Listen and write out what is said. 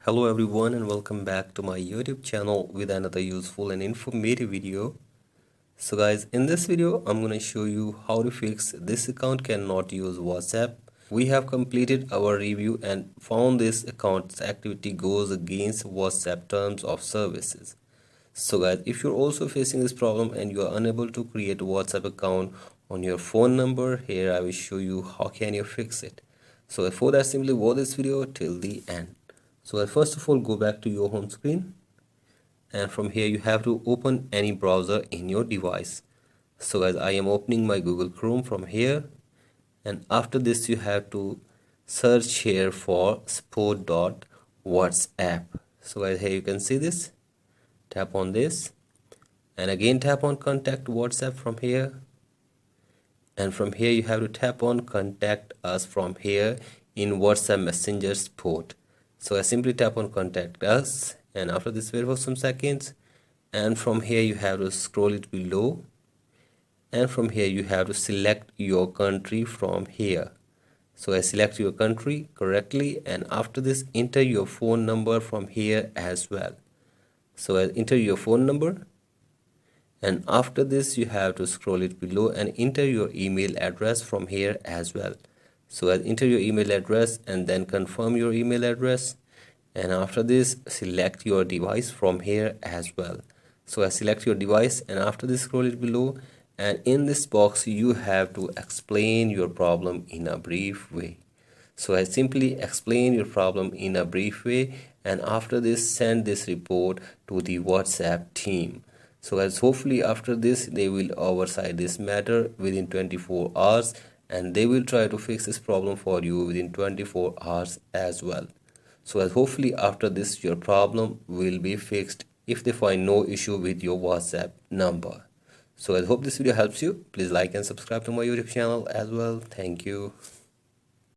Hello everyone and welcome back to my YouTube channel with another useful and informative video. So guys, in this video I'm going to show you how to fix this account cannot use WhatsApp. We have completed our review and found this account's activity goes against WhatsApp terms of services. So guys, if you're also facing this problem and you are unable to create a WhatsApp account on your phone number, here I will show you how can you fix it. So for that, simply watch this video till the end. So first of all, go back to your home screen, and from here you have to open any browser in your device. So guys, I am opening my Google Chrome from here, and after this you have to search here for support.whatsapp. So guys, here you can see this. Tap on this and again tap on contact WhatsApp from here, and from here you have to tap on contact us from here in WhatsApp Messenger support. So I simply tap on contact us, and after this wait for some seconds, and from here you have to scroll it below, and from here you have to select your country from here. So I select your country correctly, and after this enter your phone number from here as well. So I enter your phone number, and after this you have to scroll it below and enter your email address from here as well. So I'll enter your email address and then confirm your email address, and after this select your device from here as well. So I select your device, and after this scroll it below, and in this box you have to explain your problem in a brief way. So I simply explain your problem in a brief way, and after this send this report to the WhatsApp team. So as hopefully after this they will oversight this matter within 24 hours, and they will try to fix this problem for you within 24 hours as well. So as hopefully after this your problem will be fixed if they find no issue with your WhatsApp number. So I hope this video helps you. Please like and subscribe to my YouTube channel as well. Thank you.